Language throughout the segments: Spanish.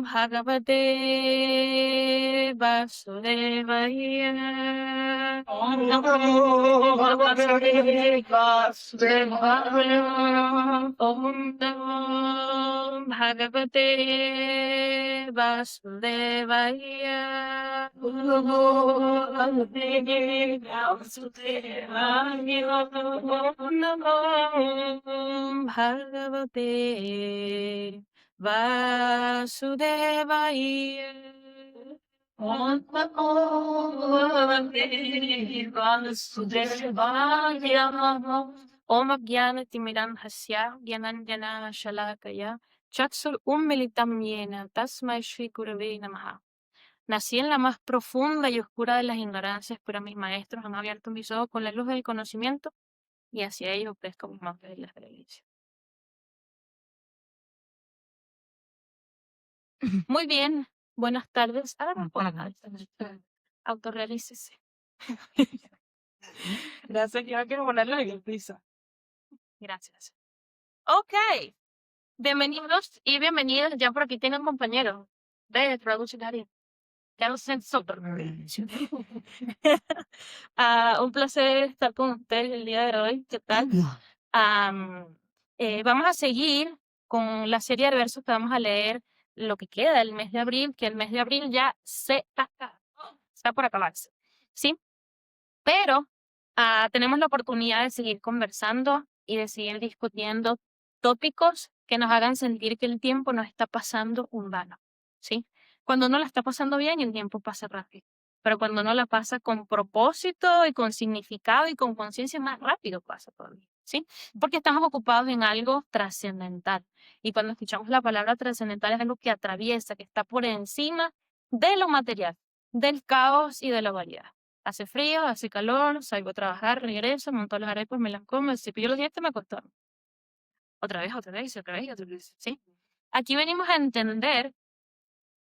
Bhagavate Vasudevaya. Om Namo Bhagavate Vasudevaya. Om Namo Bhagavate Vasudevaya. Om Namo Bhagavate Vasudevaya. Om Namo Bhagavate Vasudevaya. Om Namo Bhagavate Vasudevaya. Om Jnana-timirandhasya Jnananjana Shalakaya Chakshur Unmilitam Yena Tasmai Shri Gurave Namaha. Nací en la más profunda y oscura de las ignorancias, pero mis maestros han abierto mis ojos con la luz del conocimiento y hacia ellos ofrezco mis más bellas delicias. Muy bien, buenas tardes. Autorrealícese. Gracias, yo quiero ponerlo en el piso. Gracias. Ok. Bienvenidos y bienvenidas. Ya por aquí tengo un compañero de Traduccionario. Ya lo sé, un placer estar con ustedes el día de hoy. ¿Qué tal? Vamos a seguir con la serie de versos que vamos a leer lo que queda del mes de abril, que el mes de abril ya se acaba, está por acabarse, ¿sí? Pero tenemos la oportunidad de seguir conversando y de seguir discutiendo tópicos que nos hagan sentir que el tiempo no está pasando en vano, ¿sí? Cuando uno la está pasando bien, el tiempo pasa rápido. Pero cuando uno la pasa con propósito y con significado y con conciencia, más rápido pasa todavía, ¿sí? Porque estamos ocupados en algo trascendental. Y cuando escuchamos la palabra trascendental es algo que atraviesa, que está por encima de lo material, del caos y de la variedad. Hace frío, hace calor, salgo a trabajar, regreso, monto las arepas, me las como, el cepillo los dientes, me acuesto. Otra vez, ¿sí? Aquí venimos a entender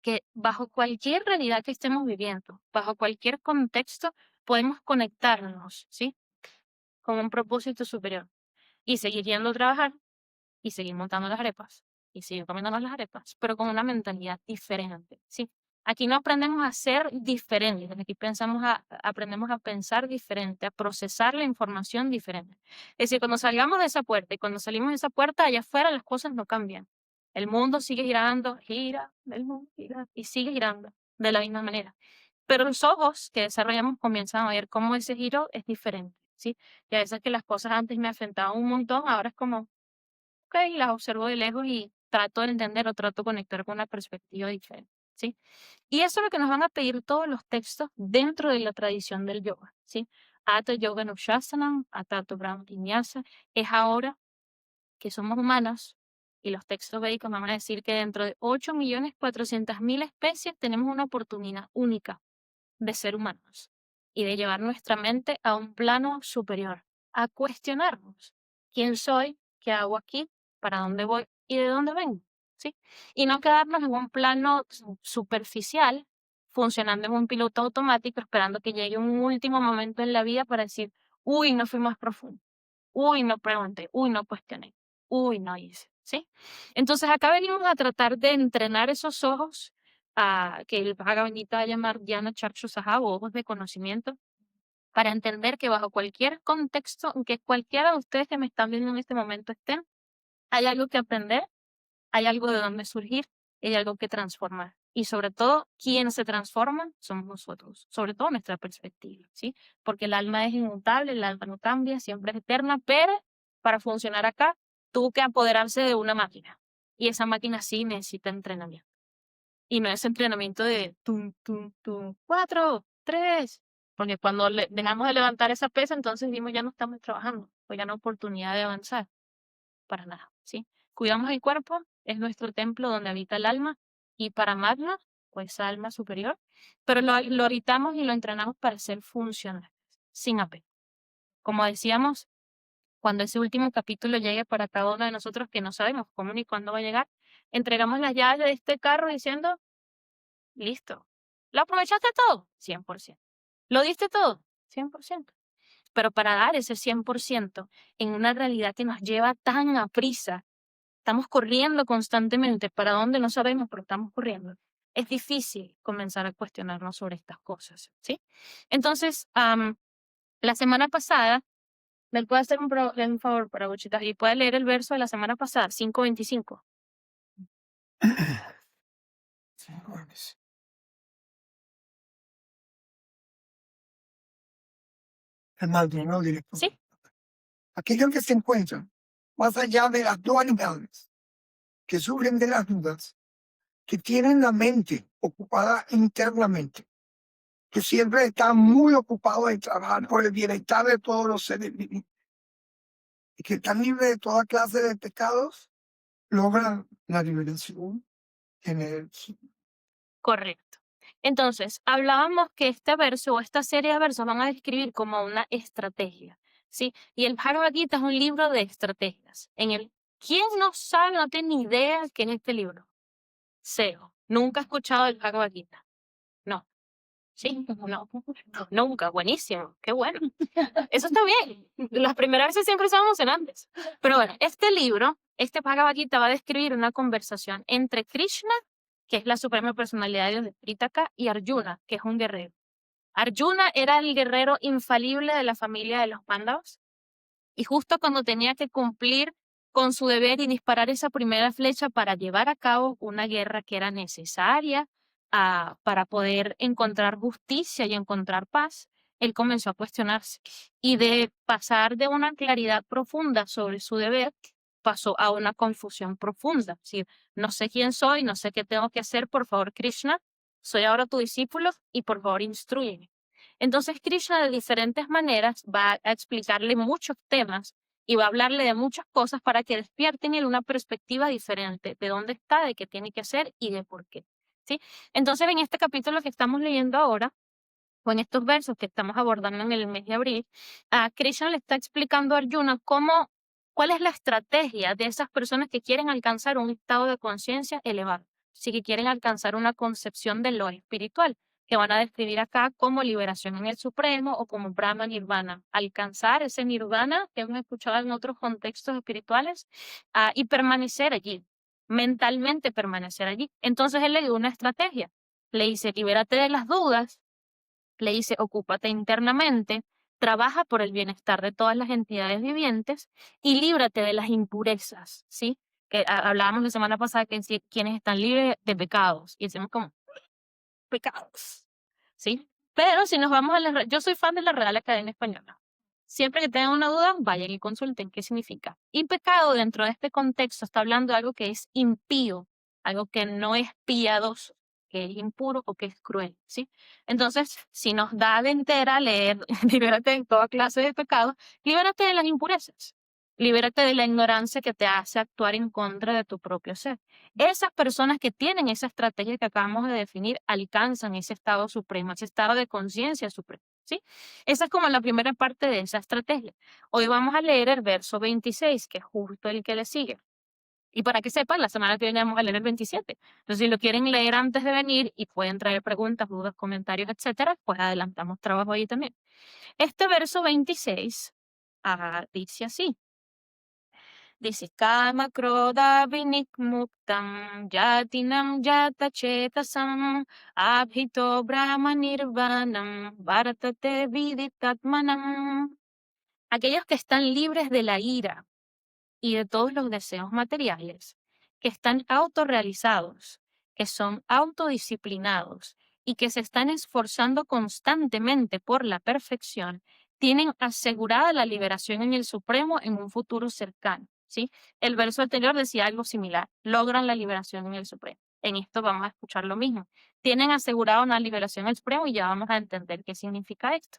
que bajo cualquier realidad que estemos viviendo, bajo cualquier contexto, podemos conectarnos, ¿sí? Con un propósito superior y seguir yendo a trabajar y seguir montando las arepas y seguir comiéndonos las arepas, pero con una mentalidad diferente, ¿sí? Aquí no aprendemos a ser diferentes, aquí aprendemos a pensar diferente, a procesar la información diferente. Es decir, cuando salgamos de esa puerta y cuando salimos de esa puerta, allá afuera las cosas no cambian. El mundo sigue girando, gira, el mundo gira y sigue girando de la misma manera. Pero los ojos que desarrollamos comienzan a ver cómo ese giro es diferente, ¿sí? Y a veces que las cosas antes me afectaban un montón, ahora es como, ok, las observo de lejos y trato de entender o trato de conectar con una perspectiva diferente, ¿sí? Y eso es lo que nos van a pedir todos los textos dentro de la tradición del yoga, ¿sí? Hatha Yoga Nushasanam, Hatha Brahma Vinyasa, es ahora que somos humanos y los textos védicos van a decir que dentro de 8.400.000 especies tenemos una oportunidad única de ser humanos y de llevar nuestra mente a un plano superior, a cuestionarnos quién soy, qué hago aquí, para dónde voy y de dónde vengo, ¿sí? Y no quedarnos en un plano superficial, funcionando en un piloto automático, esperando que llegue un último momento en la vida para decir, uy, no fui más profundo, uy, no pregunté, uy, no cuestioné, uy, no hice, ¿sí? Entonces acá venimos a tratar de entrenar esos ojos que el Bhagavad Gita va a llamar Dhyana Chakshu Saha, o ojos de conocimiento, para entender que bajo cualquier contexto, en que cualquiera de ustedes que me están viendo en este momento estén, hay algo que aprender, hay algo de donde surgir, y hay algo que transformar. Y sobre todo, quien se transforma somos nosotros, sobre todo nuestra perspectiva, ¿sí? Porque el alma es inmutable, el alma no cambia, siempre es eterna, pero para funcionar acá, tuvo que apoderarse de una máquina. Y esa máquina sí necesita entrenamiento. Y no es entrenamiento de tum, tum, tum, 4, 3. Porque cuando dejamos de levantar esa pesa, entonces dimos ya no estamos trabajando, o ya no hay oportunidad de avanzar. Para nada, ¿sí? Cuidamos el cuerpo, es nuestro templo donde habita el alma, y para amarla, pues alma superior, pero lo habitamos y lo entrenamos para ser funcionales, sin apego. Como decíamos, cuando ese último capítulo llegue para cada uno de nosotros que no sabemos cómo ni cuándo va a llegar, entregamos las llaves de este carro diciendo, listo. ¿Lo aprovechaste todo? 100%. ¿Lo diste todo? 100%. Pero para dar ese 100% en una realidad que nos lleva tan a prisa, estamos corriendo constantemente, para dónde no sabemos, pero estamos corriendo, es difícil comenzar a cuestionarnos sobre estas cosas, ¿sí? Entonces, la semana pasada, ¿me puede hacer un favor para Bochitas? Y puede leer el verso de la semana pasada, 5:25. El ¿no? Directo. Sí, Aquellos que se encuentran más allá de las dualidades, que sufren de las dudas, que tienen la mente ocupada internamente, que siempre están muy ocupados en trabajar por el bienestar de todos los seres vivientes, y que están libres de toda clase de pecados, logran la liberación en el... correcto. Entonces, hablábamos que este verso o esta serie de versos van a describir como una estrategia, ¿sí? Y el Bhagavad Gita es un libro de estrategias. ¿Quién no sabe, no tiene ni idea qué es este libro? Cero. Nunca he escuchado el Bhagavad Gita. No. Sí, no. Nunca. Buenísimo. Qué bueno. Eso está bien. Las primeras veces siempre son emocionantes. Pero bueno, este libro, este Bhagavad Gita va a describir una conversación entre Krishna, que es la suprema personalidad de Dios de Tritaka, y Arjuna, que es un guerrero. Arjuna era el guerrero infalible de la familia de los Pándavas, y justo cuando tenía que cumplir con su deber y disparar esa primera flecha para llevar a cabo una guerra que era necesaria para poder encontrar justicia y encontrar paz, él comenzó a cuestionarse. Y de pasar de una claridad profunda sobre su deber, pasó a una confusión profunda. Es decir, no sé quién soy, no sé qué tengo que hacer, por favor, Krishna, soy ahora tu discípulo y por favor, instrúyeme. Entonces, Krishna de diferentes maneras va a explicarle muchos temas y va a hablarle de muchas cosas para que despierte en él una perspectiva diferente de dónde está, de qué tiene que hacer y de por qué, ¿sí? Entonces, en este capítulo que estamos leyendo ahora, o en estos versos que estamos abordando en el mes de abril, a Krishna le está explicando a Arjuna cuál es la estrategia de esas personas que quieren alcanzar un estado de conciencia elevado, sí, que quieren alcanzar una concepción de lo espiritual, que van a describir acá como liberación en el Supremo o como Brahma Nirvana, alcanzar ese Nirvana que hemos escuchado en otros contextos espirituales y permanecer allí, mentalmente permanecer allí. Entonces él le dio una estrategia, le dice, libérate de las dudas, le dice, ocúpate internamente, trabaja por el bienestar de todas las entidades vivientes y líbrate de las impurezas, ¿sí? Que hablábamos la semana pasada que quienes están libres de pecados, y decimos como, pecados, ¿sí? Pero si nos vamos yo soy fan de la Real Academia Española. Siempre que tengan una duda, vayan y consulten qué significa. Y pecado dentro de este contexto está hablando de algo que es impío, algo que no es piadoso, que es impuro o que es cruel, ¿sí? Entonces, si nos da de entera leer, libérate de toda clase de pecados, libérate de las impurezas, libérate de la ignorancia que te hace actuar en contra de tu propio ser. Esas personas que tienen esa estrategia que acabamos de definir alcanzan ese estado supremo, ese estado de conciencia suprema, ¿sí? Esa es como la primera parte de esa estrategia. Hoy vamos a leer el verso 26, que es justo el que le sigue. Y para que sepan, la semana que viene vamos a leer el 27. Entonces, si lo quieren leer antes de venir y pueden traer preguntas, dudas, comentarios, etcétera, pues adelantamos trabajo ahí también. Este verso 26 dice así. Dice, Kama Krodha Vinikmuktam Yatinam Yata Chetasam Abhito Brahma Nirvanam Bharatate Viditatmanam. Aquellos que están libres de la ira y de todos los deseos materiales, que están autorrealizados, que son autodisciplinados y que se están esforzando constantemente por la perfección, tienen asegurada la liberación en el Supremo en un futuro cercano, ¿sí? El verso anterior decía algo similar, logran la liberación en el Supremo. En esto vamos a escuchar lo mismo. Tienen asegurada una liberación en el Supremo y ya vamos a entender qué significa esto.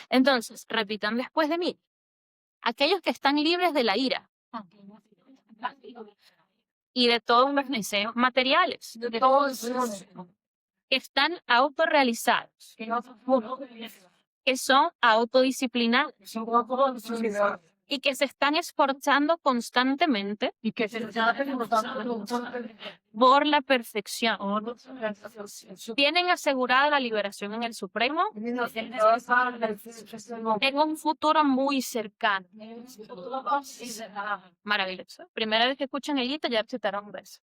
Entonces, repitan después de mí. Aquellos que están libres de la ira y de todos los deseos materiales, que están autorrealizados, que son autodisciplinados, y que se están esforzando constantemente Y que se está remontando por la perfección. Tienen asegurada la liberación en el Supremo en un futuro muy cercano. Maravilloso. Primera vez que escuchan el hito, ya recitaron un verso.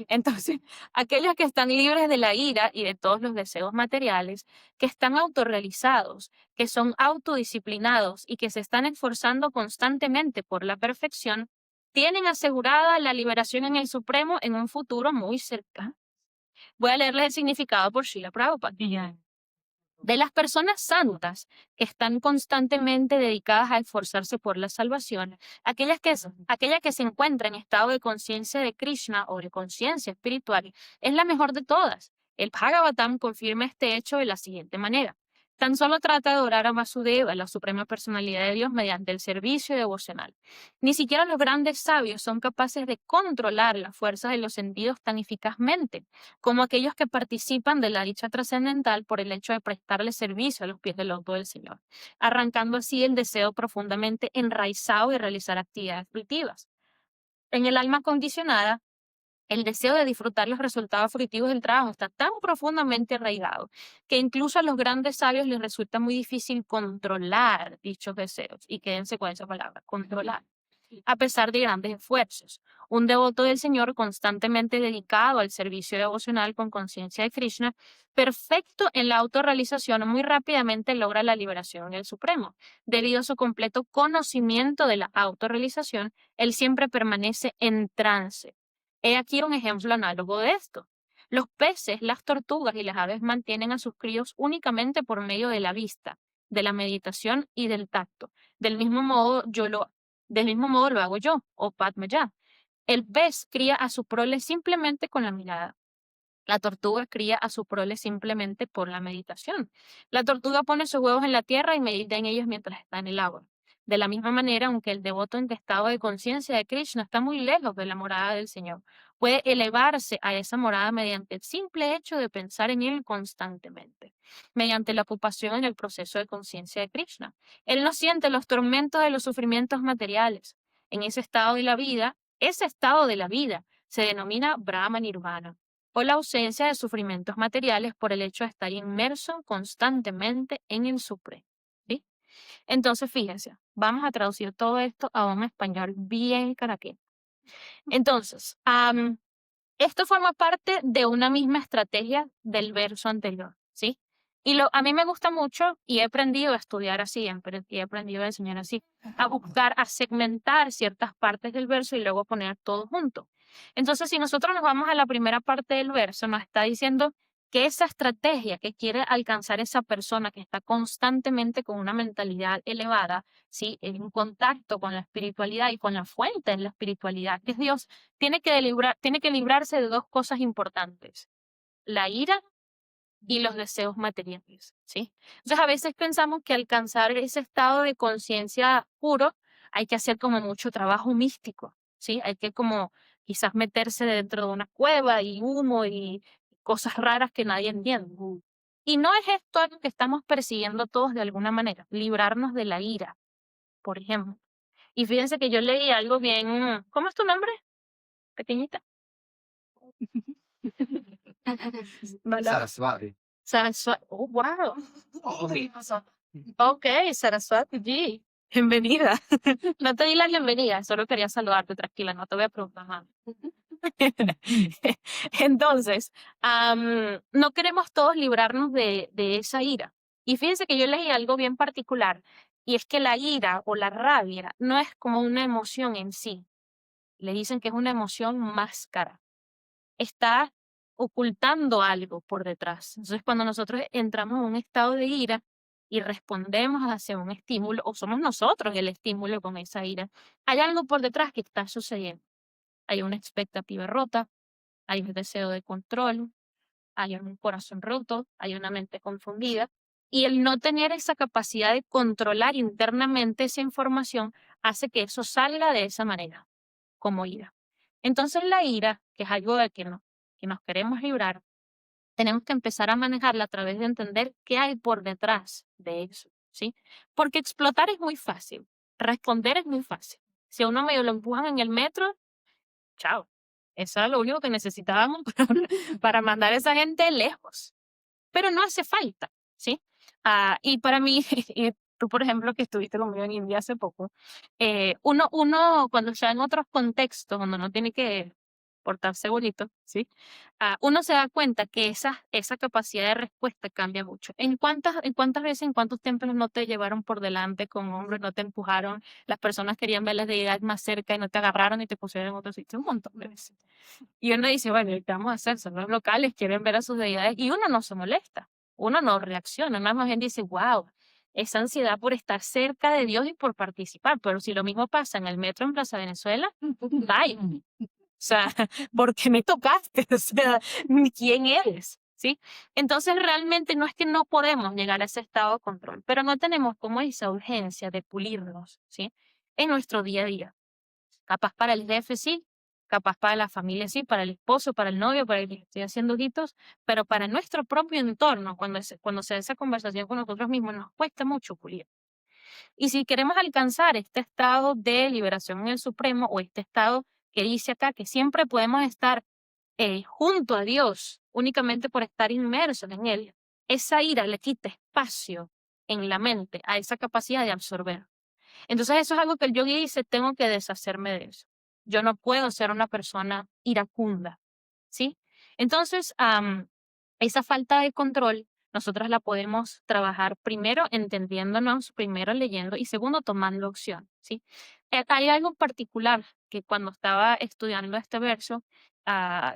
Entonces, aquellos que están libres de la ira y de todos los deseos materiales, que están autorrealizados, que son autodisciplinados y que se están esforzando constantemente por la perfección, tienen asegurada la liberación en el Supremo en un futuro muy cercano. Voy a leerles el significado por Srila Prabhupada. De las personas santas que están constantemente dedicadas a esforzarse por la salvación, aquella que se encuentra en estado de conciencia de Krishna o de conciencia espiritual, es la mejor de todas. El Bhagavatam confirma este hecho de la siguiente manera. Tan solo trata de adorar a Vasudeva, la suprema personalidad de Dios, mediante el servicio devocional. Ni siquiera los grandes sabios son capaces de controlar las fuerzas de los sentidos tan eficazmente como aquellos que participan de la dicha trascendental por el hecho de prestarle servicio a los pies del loto del Señor, arrancando así el deseo profundamente enraizado de realizar actividades fructivas. En el alma condicionada, el deseo de disfrutar los resultados fructivos del trabajo está tan profundamente arraigado que incluso a los grandes sabios les resulta muy difícil controlar dichos deseos. Y quédense con esa palabra, controlar, a pesar de grandes esfuerzos. Un devoto del Señor constantemente dedicado al servicio devocional con conciencia de Krishna, perfecto en la autorrealización, muy rápidamente logra la liberación en el Supremo. Debido a su completo conocimiento de la autorrealización, él siempre permanece en trance. He aquí un ejemplo análogo de esto. Los peces, las tortugas y las aves mantienen a sus críos únicamente por medio de la vista, de la meditación y del tacto. Del mismo modo lo hago yo, o Padma. El pez cría a su prole simplemente con la mirada. La tortuga cría a su prole simplemente por la meditación. La tortuga pone sus huevos en la tierra y medita en ellos mientras está en el agua. De la misma manera, aunque el devoto en estado de conciencia de Krishna está muy lejos de la morada del Señor, puede elevarse a esa morada mediante el simple hecho de pensar en él constantemente, mediante la ocupación en el proceso de conciencia de Krishna. Él no siente los tormentos de los sufrimientos materiales. En ese estado de la vida se denomina Brahma Nirvana, o la ausencia de sufrimientos materiales por el hecho de estar inmerso constantemente en el Supremo. ¿Sí? Entonces, fíjense, vamos a traducir todo esto a un español bien caraqueño. Entonces, esto forma parte de una misma estrategia del verso anterior, ¿sí? Y a mí me gusta mucho y he aprendido a estudiar así, y he aprendido a enseñar así, a buscar, a segmentar ciertas partes del verso y luego poner todo junto. Entonces, si nosotros nos vamos a la primera parte del verso, nos está diciendo que esa estrategia que quiere alcanzar esa persona que está constantemente con una mentalidad elevada, ¿sí? En contacto con la espiritualidad y con la fuente en la espiritualidad, que es Dios, tiene que librarse de dos cosas importantes: la ira y los deseos materiales, ¿sí? Entonces, a veces pensamos que alcanzar ese estado de conciencia puro hay que hacer como mucho trabajo místico, ¿sí? Hay que como quizás meterse dentro de una cueva y humo y cosas raras que nadie entiende. Y no es esto algo que estamos persiguiendo todos de alguna manera, librarnos de la ira, por ejemplo. Y fíjense que yo leí algo bien, ¿cómo es tu nombre, pequeñita? Saraswati. Saraswati. Oh, wow. Ok, Saraswati G. Bienvenida. No te di la bienvenida, solo quería saludarte, tranquila, no te voy a preguntar nada. Entonces, no queremos todos librarnos de esa ira. Y fíjense que yo leí algo bien particular, y es que la ira o la rabia no es como una emoción en sí. Le dicen que es una emoción máscara. Está ocultando algo por detrás. Entonces, cuando nosotros entramos en un estado de ira y respondemos hacia un estímulo, o somos nosotros el estímulo con esa ira, hay algo por detrás que está sucediendo. Hay una expectativa rota, hay un deseo de control, hay un corazón roto, hay una mente confundida. Y el no tener esa capacidad de controlar internamente esa información hace que eso salga de esa manera, como ira. Entonces la ira, que es algo de que nos queremos librar, tenemos que empezar a manejarla a través de entender qué hay por detrás de eso, ¿sí? Porque explotar es muy fácil, responder es muy fácil. Si a uno medio lo empujan en el metro, chao. Eso es lo único que necesitábamos para mandar a esa gente lejos. Pero no hace falta, ¿sí? Y para mí, y tú, por ejemplo, que estuviste conmigo en India hace poco, uno cuando está en otros contextos, cuando no tiene que portarse bonito, ¿sí? Uno se da cuenta que esa capacidad de respuesta cambia mucho. ¿En cuántas veces, en cuántos templos no te llevaron por delante con hombros, no te empujaron, las personas querían ver las deidades más cerca y no te agarraron y te pusieron en otro sitio? Un montón de veces. Y uno dice, bueno, ¿y qué vamos a hacer? Son los locales, quieren ver a sus deidades y uno no se molesta, uno no reacciona, uno más bien dice, wow, esa ansiedad por estar cerca de Dios y por participar. Pero si lo mismo pasa en el metro en Plaza Venezuela, bye. O sea, ¿por qué me tocaste? O sea, ¿quién eres? ¿Sí? Entonces realmente no es que no podemos llegar a ese estado de control, pero no tenemos como esa urgencia de pulirnos, ¿sí? En nuestro día a día. Capaz para el jefe sí, capaz para la familia sí, para el esposo, para el novio, para el que estoy haciendo ojitos, pero para nuestro propio entorno, cuando se da esa conversación con nosotros mismos, nos cuesta mucho pulir. Y si queremos alcanzar este estado de liberación en el Supremo o este estado que dice acá que siempre podemos estar junto a Dios únicamente por estar inmersos en Él, esa ira le quita espacio en la mente a esa capacidad de absorber. Entonces eso es algo que el yogi dice, tengo que deshacerme de eso. Yo no puedo ser una persona iracunda, ¿sí? Entonces, esa falta de control, nosotras la podemos trabajar primero entendiéndonos, primero leyendo y segundo tomando acción, ¿sí? Hay algo en particular que cuando estaba estudiando este verso,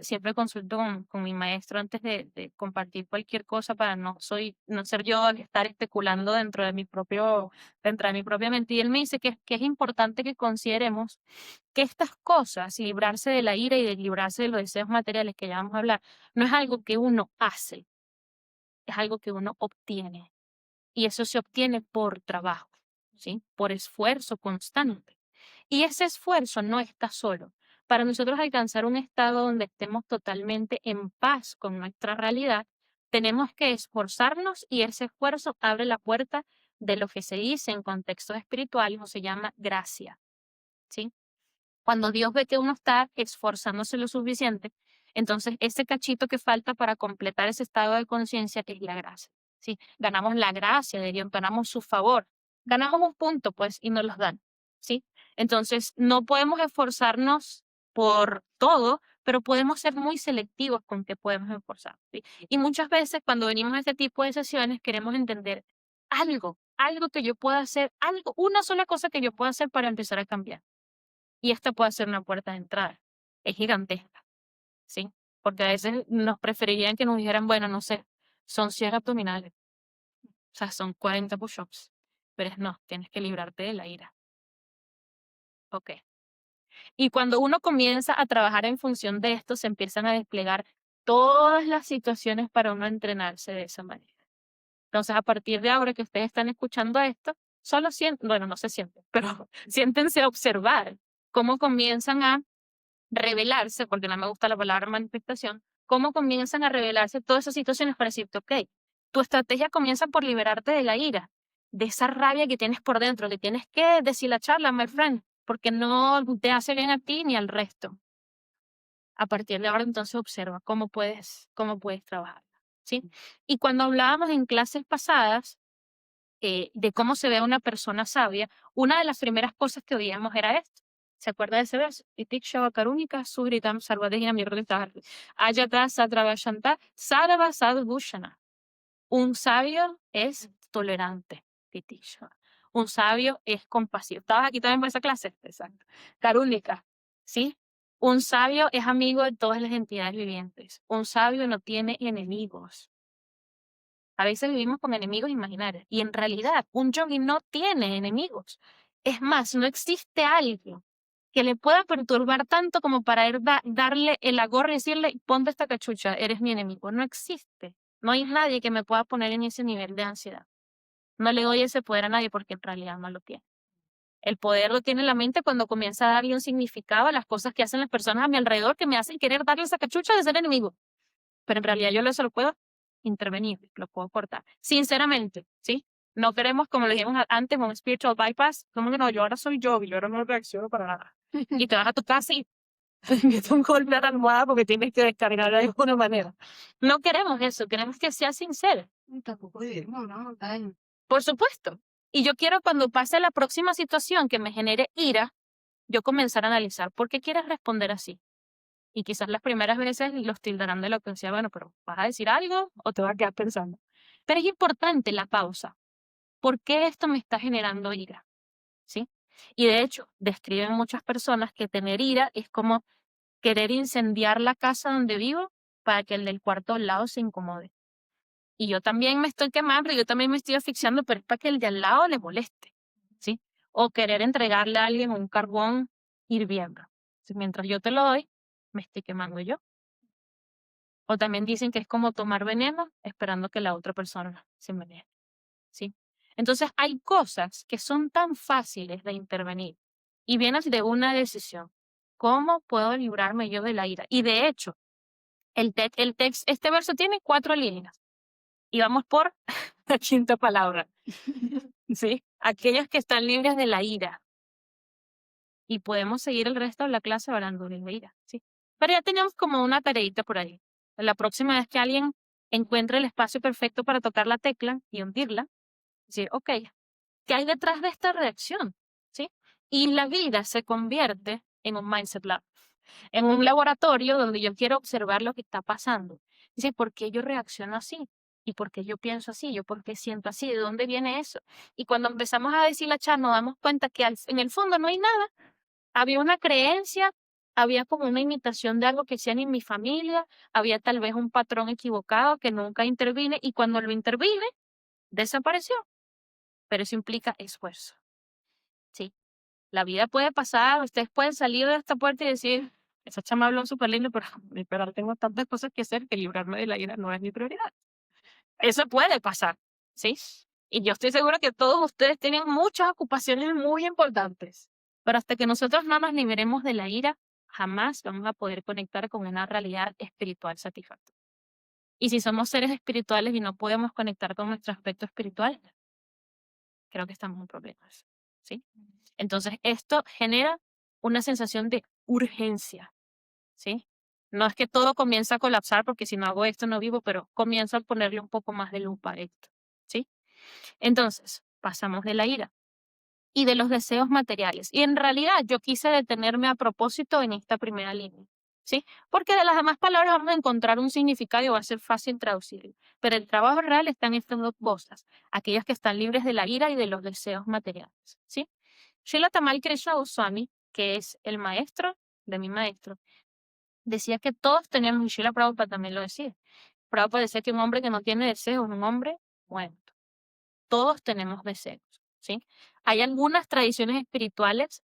siempre consulto con mi maestro antes de compartir cualquier cosa para no ser yo estar especulando dentro de mi propia mente. Y él me dice que es importante que consideremos que estas cosas, librarse de la ira y de librarse de los deseos materiales que ya vamos a hablar, no es algo que uno hace, es algo que uno obtiene. Y eso se obtiene por trabajo, ¿sí? Por esfuerzo constante. Y ese esfuerzo no está solo. Para nosotros alcanzar un estado donde estemos totalmente en paz con nuestra realidad, tenemos que esforzarnos y ese esfuerzo abre la puerta de lo que se dice en contextos espirituales o se llama gracia, ¿sí? Cuando Dios ve que uno está esforzándose lo suficiente, entonces ese cachito que falta para completar ese estado de conciencia es la gracia, ¿sí? Ganamos la gracia de Dios, ganamos su favor, ganamos un punto, pues, y nos los dan, ¿sí? Entonces, no podemos esforzarnos por todo, pero podemos ser muy selectivos con qué podemos esforzar, ¿sí? Y muchas veces cuando venimos a este tipo de sesiones queremos entender algo que yo pueda hacer, una sola cosa que yo pueda hacer para empezar a cambiar. Y esta puede ser una puerta de entrada. Es gigantesca, ¿sí? Porque a veces nos preferirían que nos dijeran, bueno, no sé, son 100 abdominales, o sea, son 40 push-ups. Pero no, tienes que librarte de la ira. Ok. Y cuando uno comienza a trabajar en función de esto, se empiezan a desplegar todas las situaciones para uno entrenarse de esa manera. Entonces, a partir de ahora que ustedes están escuchando esto, solo sienten, bueno, no se sienten, pero siéntense a observar cómo comienzan a revelarse, porque no me gusta la palabra manifestación, cómo comienzan a revelarse todas esas situaciones para decirte, ok, tu estrategia comienza por liberarte de la ira, de esa rabia que tienes por dentro, que tienes que deshilacharla, my friend, porque no te hace bien a ti ni al resto. A partir de ahora, entonces, observa cómo puedes trabajar, ¿sí? Y cuando hablábamos en clases pasadas, de cómo se ve a una persona sabia, una de las primeras cosas que oíamos era esto. ¿Se acuerda de ese verso? Itiksha Karunika Suritam Sarvadehina Mirritar. Ayata Satravashanta Sarva Sadhushana. Un sabio es tolerante. Titiksha. Un sabio es compasivo. ¿Estabas aquí también por esa clase? Exacto. Karunika, ¿sí? Un sabio es amigo de todas las entidades vivientes. Un sabio no tiene enemigos. A veces vivimos con enemigos imaginarios y en realidad un yogi no tiene enemigos. Es más, no existe algo que le pueda perturbar tanto como para darle el agorro y decirle, ponte esta cachucha, eres mi enemigo. No existe. No hay nadie que me pueda poner en ese nivel de ansiedad. No le doy ese poder a nadie porque en realidad no lo tiene. El poder lo tiene la mente cuando comienza a darle un significado a las cosas que hacen las personas a mi alrededor que me hacen querer darle esa cachucha de ser enemigo. Pero en realidad yo eso lo puedo intervenir, lo puedo cortar. Sinceramente, ¿sí? No queremos, como le dijimos antes, un spiritual bypass. Como que no, yo ahora soy yo y yo ahora no reacciono para nada. Y te vas a tu casa y es un golpe a la almohada porque tienes que descargar de alguna manera. No queremos eso, queremos que sea sincero. Tampoco vivimos, ¿no? Ay, Por supuesto. Y yo quiero cuando pase la próxima situación que me genere ira, yo comenzar a analizar por qué quieres responder así. Y quizás las primeras veces los tildarán de lo que decía, bueno, pero ¿vas a decir algo o te vas a quedar pensando? Pero es importante la pausa. ¿Por qué esto me está generando ira? ¿Sí? Y de hecho, describen muchas personas que tener ira es como querer incendiar la casa donde vivo para que el del cuarto al lado se incomode. Y yo también me estoy quemando, yo también me estoy asfixiando, pero es para que el de al lado le moleste, ¿sí? O querer entregarle a alguien un carbón hirviendo. Entonces, mientras yo te lo doy, me estoy quemando yo. O también dicen que es como tomar veneno esperando que la otra persona se envenene, ¿sí? Entonces, hay cosas que son tan fáciles de intervenir y vienes de una decisión. ¿Cómo puedo librarme yo de la ira? Y de hecho, este verso tiene 4 líneas y vamos por la quinta palabra, ¿sí? Aquellos que están libres de la ira. Y podemos seguir el resto de la clase hablando de la ira, ¿sí? Pero ya tenemos como una tareita por ahí. La próxima vez que alguien encuentre el espacio perfecto para tocar la tecla y hundirla, decir, ok, ¿qué hay detrás de esta reacción? ¿Sí? Y la vida se convierte en un mindset lab, en un laboratorio donde yo quiero observar lo que está pasando. Dice, ¿por qué yo reacciono así? ¿Y por qué yo pienso así? ¿Yo por qué siento así? ¿De dónde viene eso? Y cuando empezamos a deshilachar nos damos cuenta que en el fondo no hay nada. Había una creencia, había como una imitación de algo que hacían en mi familia, había tal vez un patrón equivocado que nunca intervine y cuando lo intervine, desapareció. Pero eso implica esfuerzo. Sí. La vida puede pasar, ustedes pueden salir de esta puerta y decir, esa chama habló súper lindo, pero tengo tantas cosas que hacer que librarme de la ira no es mi prioridad. Eso puede pasar, ¿sí? Y yo estoy segura que todos ustedes tienen muchas ocupaciones muy importantes, pero hasta que nosotros no nos liberemos de la ira, jamás vamos a poder conectar con una realidad espiritual satisfactoria. Y si somos seres espirituales y no podemos conectar con nuestro aspecto espiritual, creo que estamos en problemas, ¿sí? Entonces, esto genera una sensación de urgencia, ¿sí? No es que todo comienza a colapsar porque si no hago esto no vivo, pero comienzo a ponerle un poco más de lupa a esto, ¿sí? Entonces, pasamos de la ira y de los deseos materiales. Y en realidad yo quise detenerme a propósito en esta primera línea, ¿sí? Porque de las demás palabras vamos a encontrar un significado y va a ser fácil traducirlo. Pero el trabajo real está en estas dos cosas, aquellas que están libres de la ira y de los deseos materiales, ¿sí? Srila Tamal Krishna Goswami, que es el maestro de mi maestro, decía que todos tenemos, y Srila Prabhupada también lo decía. Prabhupada decía que un hombre que no tiene deseos es un hombre muerto. Todos tenemos deseos, ¿sí? Hay algunas tradiciones espirituales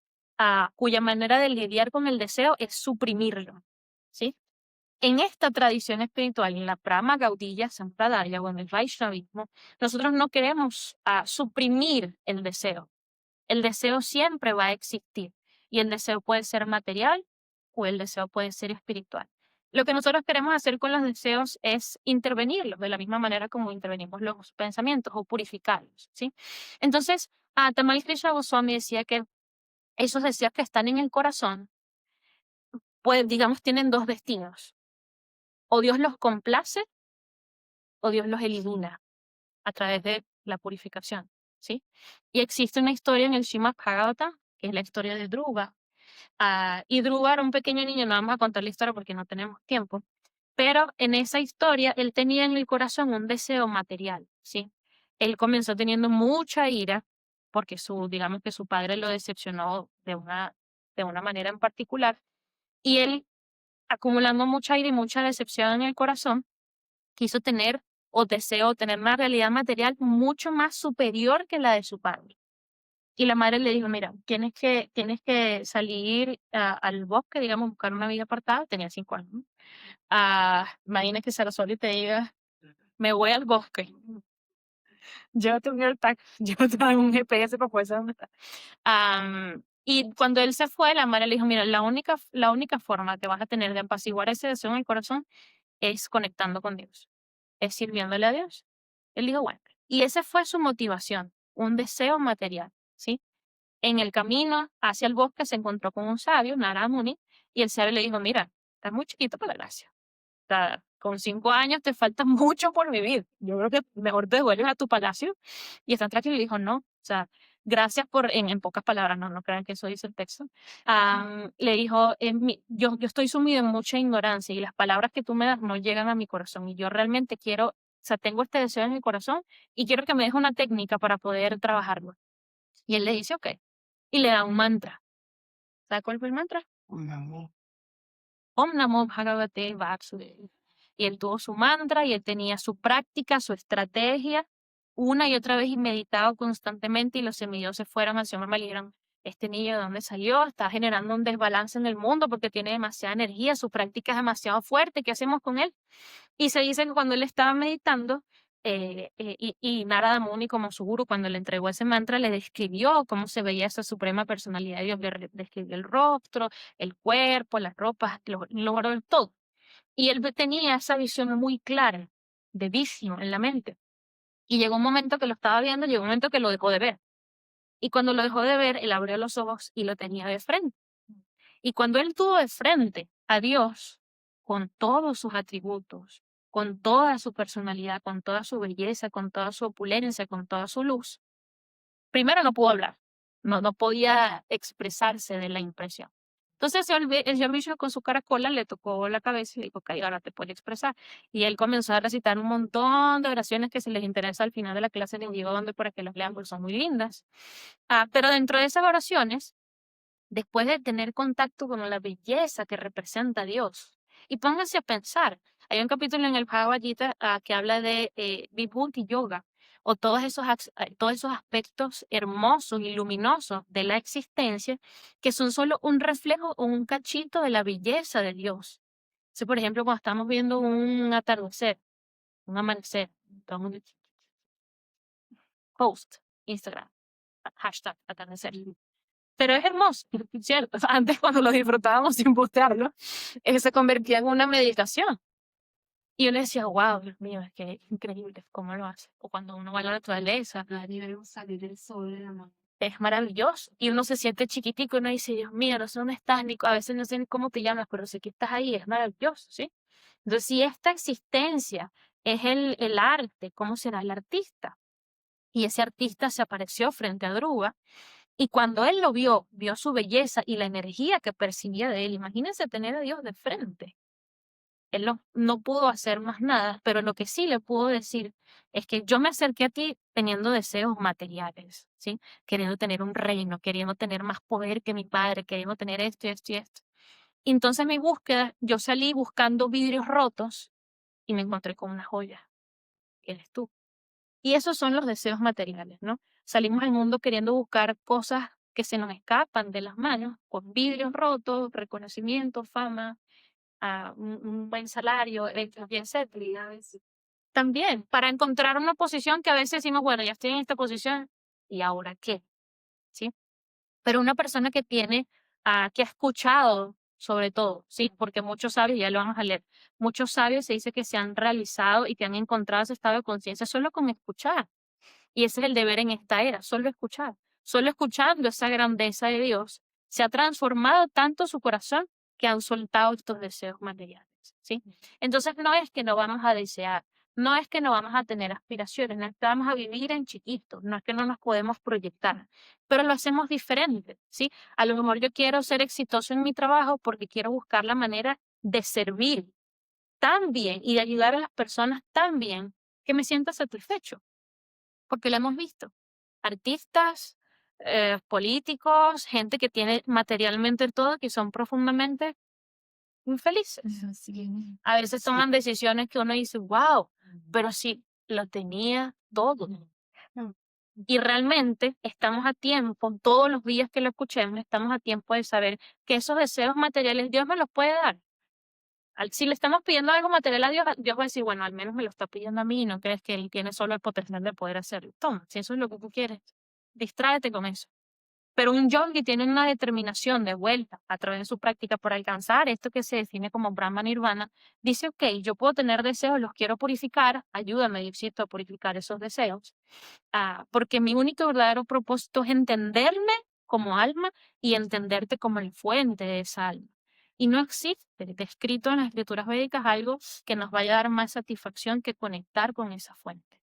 cuya manera de lidiar con el deseo es suprimirlo, ¿sí? En esta tradición espiritual, en la Brahma Gaudiya Sampradaya o en el Vaishnavismo, nosotros no queremos suprimir el deseo. El deseo siempre va a existir y el deseo puede ser material o el deseo puede ser espiritual. Lo que nosotros queremos hacer con los deseos es intervenirlos de la misma manera como intervenimos los pensamientos o purificarlos, ¿sí? Entonces, Tamal Krishna Goswami decía que esos deseos que están en el corazón, pues digamos, tienen dos destinos. O Dios los complace o Dios los elimina a través de la purificación, ¿sí? Y existe una historia en el Srimad Bhagavatam, que es la historia de Dhruva. Y Dhruva era un pequeño niño, no vamos a contar la historia porque no tenemos tiempo, pero en esa historia él tenía en el corazón un deseo material, ¿sí? Él comenzó teniendo mucha ira porque digamos que su padre lo decepcionó de una manera en particular y él, acumulando mucha ira y mucha decepción en el corazón, quiso tener o deseó tener una realidad material mucho más superior que la de su padre. Y la madre le dijo, mira, tienes que salir al bosque, digamos, buscar una vida apartada. Tenía 5 años, ¿no? Imagina que Saraswati te diga, me voy al bosque. Llévate un AirTag, llévate un GPS para poder saber dónde está. Y cuando él se fue, la madre le dijo, mira, la única forma que vas a tener de apaciguar ese deseo en el corazón es conectando con Dios, es sirviéndole a Dios. Él dijo, bueno. Y esa fue su motivación, un deseo material, ¿sí? En el camino hacia el bosque se encontró con un sabio, Narada Muni, y el sabio le dijo, mira, estás muy chiquito para la gracia. O sea, con 5 años te falta mucho por vivir. Yo creo que mejor te devuelves a tu palacio y estás tranquilo. Y dijo, no, o sea, gracias por, en pocas palabras, no crean que eso dice el texto. Le dijo, yo estoy sumido en mucha ignorancia y las palabras que tú me das no llegan a mi corazón. Y yo realmente quiero, o sea, tengo este deseo en mi corazón y quiero que me dejes una técnica para poder trabajarlo. Y él le dice, ok. Y le da un mantra. ¿Sabe cuál fue el mantra? Om Namo Bhagavate Vasudevaya. Y él tuvo su mantra y él tenía su práctica, su estrategia, una y otra vez y meditado constantemente y los semidioses fueron al Señor y le dijeron, este niño de dónde salió, está generando un desbalance en el mundo porque tiene demasiada energía, su práctica es demasiado fuerte, ¿qué hacemos con él? Y se dice que cuando él estaba meditando, y Narada Muni como su gurú, cuando le entregó ese mantra, le describió cómo se veía esa suprema personalidad de Dios, describió el rostro, el cuerpo, las ropas, todo. Y él tenía esa visión muy clara, de vicio en la mente. Y llegó un momento que lo estaba viendo, llegó un momento que lo dejó de ver. Y cuando lo dejó de ver, él abrió los ojos y lo tenía de frente. Y cuando él tuvo de frente a Dios, con todos sus atributos, con toda su personalidad, con toda su belleza, con toda su opulencia, con toda su luz, primero no pudo hablar, no podía expresarse de la impresión. Entonces el señor Vishnu con su caracola le tocó la cabeza y le dijo, ok, ahora te puedes expresar. Y él comenzó a recitar un montón de oraciones que si les interesa al final de la clase les digo dónde para que las lean porque son muy lindas. Pero dentro de esas oraciones, después de tener contacto con la belleza que representa a Dios. Y pónganse a pensar, hay un capítulo en el Bhagavad Gita que habla de Vibhuti Yoga, o todos esos aspectos hermosos y luminosos de la existencia, que son solo un reflejo o un cachito de la belleza de Dios. Si, por ejemplo, cuando estamos viendo un atardecer, un amanecer, post, Instagram, hashtag atardecer. Pero es hermoso, ¿cierto? Antes cuando lo disfrutábamos sin postearlo, se convertía en una meditación. Y yo le decía, wow, Dios mío, es que es increíble cómo lo hace. O cuando uno va a la naturaleza, Salir del sol de la mano. es maravilloso. Y uno se siente chiquitico y uno dice, Dios mío, no sé dónde estás, ni a veces no sé ni cómo te llamas, pero sé que estás ahí, es maravilloso, ¿sí? Entonces, si esta existencia es el arte, ¿cómo será el artista? Y ese artista se apareció frente a Dhruva. Y cuando él lo vio su belleza y la energía que percibía de él. Imagínense tener a Dios de frente. Él no pudo hacer más nada, pero lo que sí le pudo decir es que yo me acerqué a ti teniendo deseos materiales, ¿sí? Queriendo tener un reino, queriendo tener más poder que mi padre, queriendo tener esto y esto y esto. Y entonces mi búsqueda, yo salí buscando vidrios rotos y me encontré con una joya, que eres tú. Y esos son los deseos materiales, ¿no? Salimos al mundo queriendo buscar cosas que se nos escapan de las manos, con vidrios rotos, reconocimiento, fama, un buen salario, y etcétera. También, para encontrar una posición que a veces decimos, bueno, ya estoy en esta posición, ¿y ahora qué? ¿Sí? Pero una persona que tiene, que ha escuchado sobre todo, ¿sí? Porque muchos sabios, ya lo vamos a leer, muchos sabios se dice que se han realizado y que han encontrado ese estado de conciencia solo con escuchar. Y ese es el deber en esta era, solo escuchar. Solo escuchando esa grandeza de Dios, se ha transformado tanto su corazón que han soltado estos deseos materiales, ¿sí? Entonces no es que no vamos a desear, no es que no vamos a tener aspiraciones, no es que vamos a vivir en chiquito, no es que no nos podemos proyectar, pero lo hacemos diferente, ¿sí? A lo mejor yo quiero ser exitoso en mi trabajo porque quiero buscar la manera de servir tan bien y de ayudar a las personas tan bien que me sienta satisfecho, porque lo hemos visto. Artistas, políticos, gente que tiene materialmente todo, que son profundamente infelices. A veces toman decisiones que uno dice, wow, pero sí, lo tenía todo. Y realmente estamos a tiempo, todos los días que lo escuchemos, estamos a tiempo de saber que esos deseos materiales Dios me los puede dar. Si le estamos pidiendo algo material a Dios, Dios va a decir, bueno, al menos me lo está pidiendo a mí, no crees que Él tiene solo el potencial de poder hacerlo. Toma, si eso es lo que tú quieres, distráete con eso. Pero un yogi tiene una determinación de vuelta a través de su práctica por alcanzar esto que se define como Brahma Nirvana. Dice, ok, yo puedo tener deseos, los quiero purificar, ayúdame, Diosito, a purificar esos deseos. Porque mi único verdadero propósito es entenderme como alma y entenderte como la fuente de esa alma. Y no existe descrito en las escrituras védicas algo que nos vaya a dar más satisfacción que conectar con esa fuente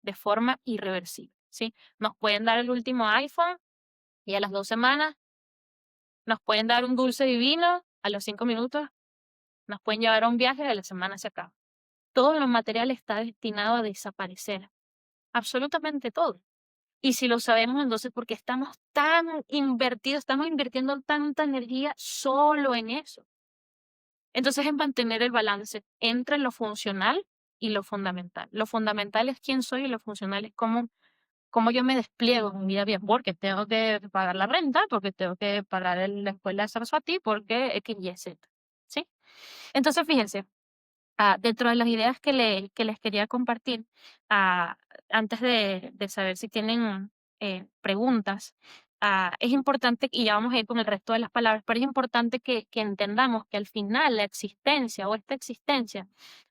de forma irreversible, ¿sí? Nos pueden dar el último iPhone y a las 2 semanas nos pueden dar un dulce divino, a los 5 minutos nos pueden llevar a un viaje y a la semana se acaba. Todo lo material está destinado a desaparecer, absolutamente todo. Y si lo sabemos, entonces, ¿por qué estamos tan invertidos, estamos invirtiendo tanta energía solo en eso? Entonces, es mantener el balance entre lo funcional y lo fundamental. Lo fundamental es quién soy y lo funcional es cómo yo me despliego en mi vida bien, porque tengo que pagar la renta, porque tengo que pagar la escuela de Saraswati, porque X, Y, Z, ¿sí? Entonces, fíjense, dentro de las ideas que les quería compartir, antes de saber si tienen preguntas, es importante, y ya vamos a ir con el resto de las palabras, pero es importante que entendamos que al final la existencia o esta existencia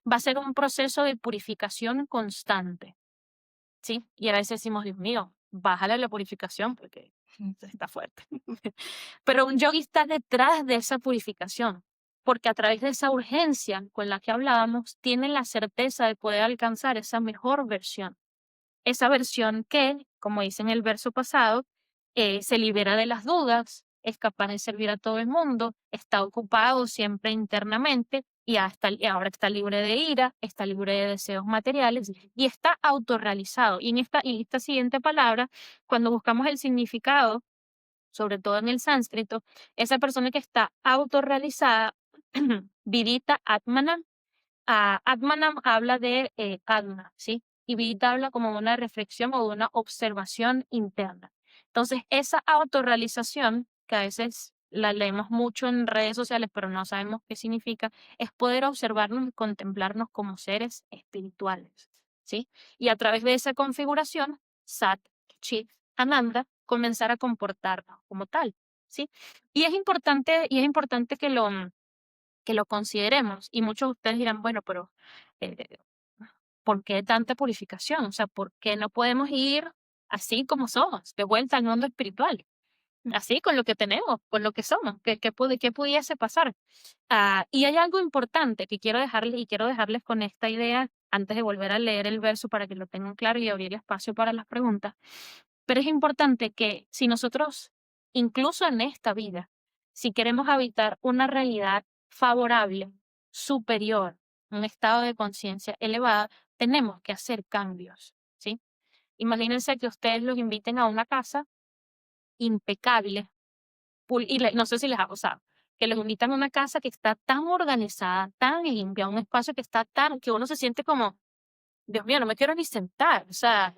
va a ser un proceso de purificación constante, ¿sí? Y a veces decimos, Dios mío, bájale la purificación porque está fuerte. Pero un yogi está detrás de esa purificación, porque a través de esa urgencia con la que hablábamos, tiene la certeza de poder alcanzar esa mejor versión. Esa versión que, como dice en el verso pasado, se libera de las dudas, es capaz de servir a todo el mundo, está ocupado siempre internamente y ahora está libre de ira, está libre de deseos materiales y está autorrealizado. Y en esta siguiente palabra, cuando buscamos el significado, sobre todo en el sánscrito, esa persona que está autorrealizada, vidita atmanam, Atmanam habla de Atma, ¿sí? Y Vidita habla como de una reflexión o de una observación interna. Entonces, esa autorrealización, que a veces la leemos mucho en redes sociales, pero no sabemos qué significa, es poder observarnos y contemplarnos como seres espirituales, ¿sí? Y a través de esa configuración, Sat, Chit, Ananda, comenzar a comportarnos como tal, ¿sí? Y es importante que lo consideremos. Y muchos de ustedes dirán, bueno, pero eh, ¿por qué tanta purificación? O sea, ¿por qué no podemos ir así como somos, de vuelta al mundo espiritual? Así, con lo que tenemos, con lo que somos, ¿qué pudiese pasar? Y hay algo importante que quiero dejarles con esta idea antes de volver a leer el verso para que lo tengan claro y abrir espacio para las preguntas. Pero es importante que si nosotros, incluso en esta vida, si queremos habitar una realidad favorable, superior, un estado de conciencia elevada, tenemos que hacer cambios, ¿sí? Imagínense que ustedes los inviten a una casa impecable, no sé si les ha pasado, que los invitan a una casa que está tan organizada, tan limpia, un espacio que está que uno se siente como, Dios mío, no me quiero ni sentar, o sea,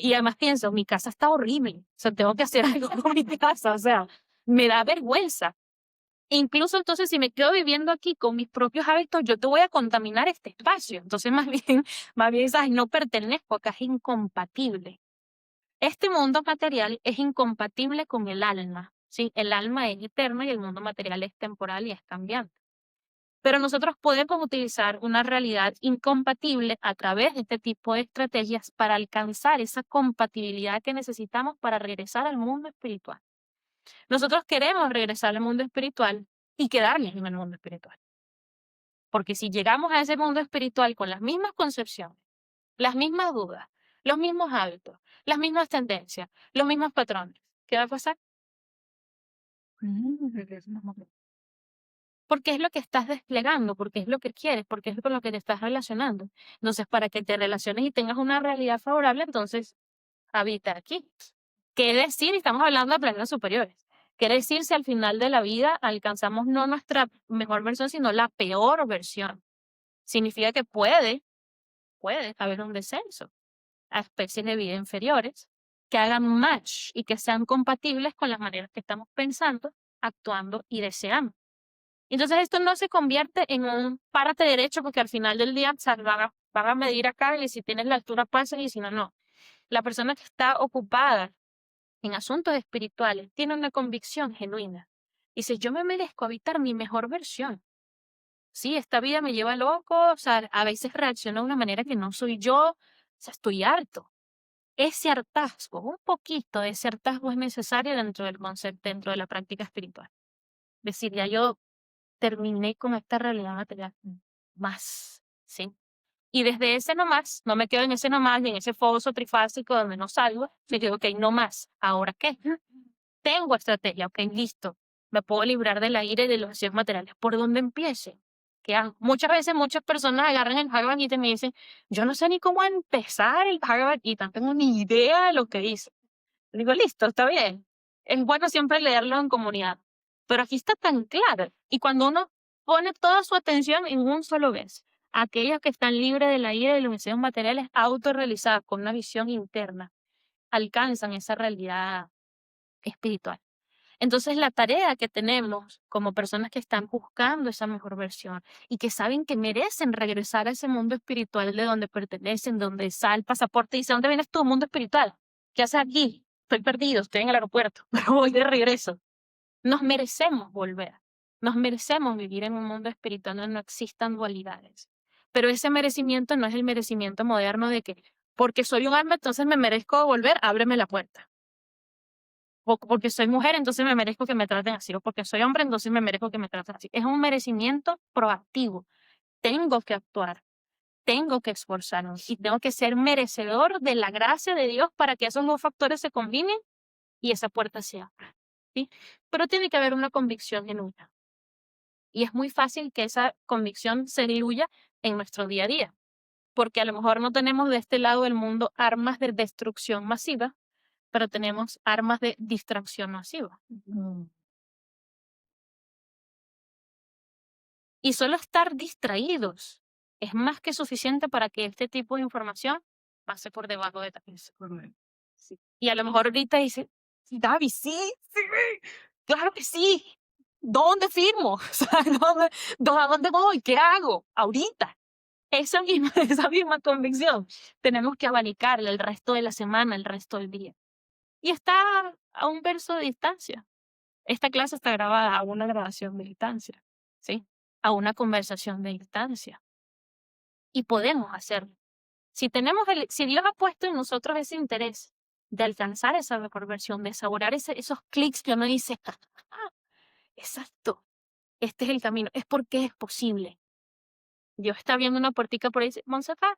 y además pienso, mi casa está horrible, o sea, tengo que hacer algo con mi casa, o sea, me da vergüenza. Incluso entonces, si me quedo viviendo aquí con mis propios hábitos, yo te voy a contaminar este espacio. Entonces, más bien, ¿sabes? No pertenezco acá, es incompatible. Este mundo material es incompatible con el alma, ¿sí? El alma es eterna y el mundo material es temporal y es cambiante. Pero nosotros podemos utilizar una realidad incompatible a través de este tipo de estrategias para alcanzar esa compatibilidad que necesitamos para regresar al mundo espiritual. Nosotros queremos regresar al mundo espiritual y quedarnos en el mundo espiritual. Porque si llegamos a ese mundo espiritual con las mismas concepciones, las mismas dudas, los mismos hábitos, las mismas tendencias, los mismos patrones, ¿qué va a pasar? Porque es lo que estás desplegando, porque es lo que quieres, porque es con lo que te estás relacionando. Entonces, para que te relaciones y tengas una realidad favorable, entonces habita aquí. ¿Qué decir? Estamos hablando de planetas superiores. ¿Qué decir si al final de la vida alcanzamos no nuestra mejor versión, sino la peor versión? Significa que puede haber un descenso a especies de vida inferiores que hagan match y que sean compatibles con las maneras que estamos pensando, actuando y deseando. Entonces esto no se convierte en un párate derecho porque al final del día van a medir acá y si tienes la altura pasa y si no, no. La persona que está ocupada en asuntos espirituales tiene una convicción genuina. Dice, yo me merezco habitar mi mejor versión. Sí, esta vida me lleva loco, o sea, a veces reacciono de una manera que no soy yo, o sea, estoy harto. Ese hartazgo, un poquito de ese hartazgo es necesario dentro del concepto, dentro de la práctica espiritual. Decir, ya yo terminé con esta realidad material, más, ¿sí? Y desde ese no más, no me quedo en ese no más, ni en ese foso trifásico donde no salgo, me digo, ok, no más, ¿ahora qué? Tengo estrategia, ok, listo, me puedo librar de la ira y de los deseos materiales. ¿Por dónde empiece? ¿Qué hago? Muchas veces muchas personas agarran el Bhagavad Gita y me dicen, yo no sé ni cómo empezar el Bhagavad Gita, no tengo ni idea de lo que dice. Digo, listo, está bien. Es bueno siempre leerlo en comunidad, pero aquí está tan claro. Y cuando uno pone toda su atención en un solo vez, aquellos que están libres de la ira y de los deseos materiales autorrealizados con una visión interna, alcanzan esa realidad espiritual. Entonces, la tarea que tenemos como personas que están buscando esa mejor versión y que saben que merecen regresar a ese mundo espiritual de donde pertenecen, donde está el pasaporte y dice, ¿dónde vienes tú, mundo espiritual? ¿Qué haces aquí? Estoy perdido, estoy en el aeropuerto, pero voy de regreso. Nos merecemos volver. Nos merecemos vivir en un mundo espiritual donde no existan dualidades. Pero ese merecimiento no es el merecimiento moderno de que porque soy un alma, entonces me merezco volver, ábreme la puerta. O porque soy mujer, entonces me merezco que me traten así. O porque soy hombre, entonces me merezco que me traten así. Es un merecimiento proactivo. Tengo que actuar, tengo que esforzarme y tengo que ser merecedor de la gracia de Dios para que esos dos factores se combinen y esa puerta se abra. ¿Sí? Pero tiene que haber una convicción genuina. Y es muy fácil que esa convicción se diluya en nuestro día a día. Porque a lo mejor no tenemos de este lado del mundo armas de destrucción masiva, pero tenemos armas de distracción masiva. Y solo estar distraídos es más que suficiente para que este tipo de información pase por debajo de la mesa. Sí. Y a lo mejor ahorita dice, Gaby, sí, sí, claro que sí. ¿Dónde firmo? O sea, ¿a dónde voy? ¿Qué hago? Ahorita. Esa misma, esa misma convicción tenemos que abanicarla el resto de la semana, el resto del día. Y está a un verso de distancia. Esta clase está grabada a una grabación de distancia, ¿sí? A una conversación de distancia. Y podemos hacerlo. Si Dios ha puesto en nosotros ese interés de alcanzar esa mejor versión, de saborear esos clics que uno dice, "Ah, exacto, este es el camino", es porque es posible. Dios está viendo una puertica por ahí y dice, Montserrat,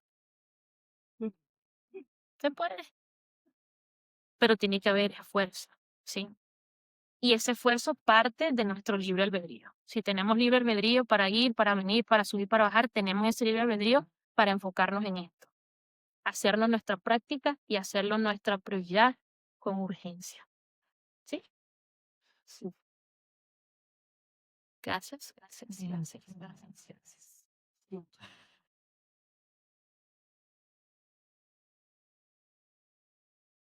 se puede. Pero tiene que haber esfuerzo, ¿sí? Y ese esfuerzo parte de nuestro libre albedrío. Si tenemos libre albedrío para ir, para venir, para subir, para bajar, tenemos ese libre albedrío para enfocarnos en esto. Hacerlo nuestra práctica y hacerlo nuestra prioridad con urgencia. ¿Sí? Sí. Gracias, gracias, gracias, gracias, gracias.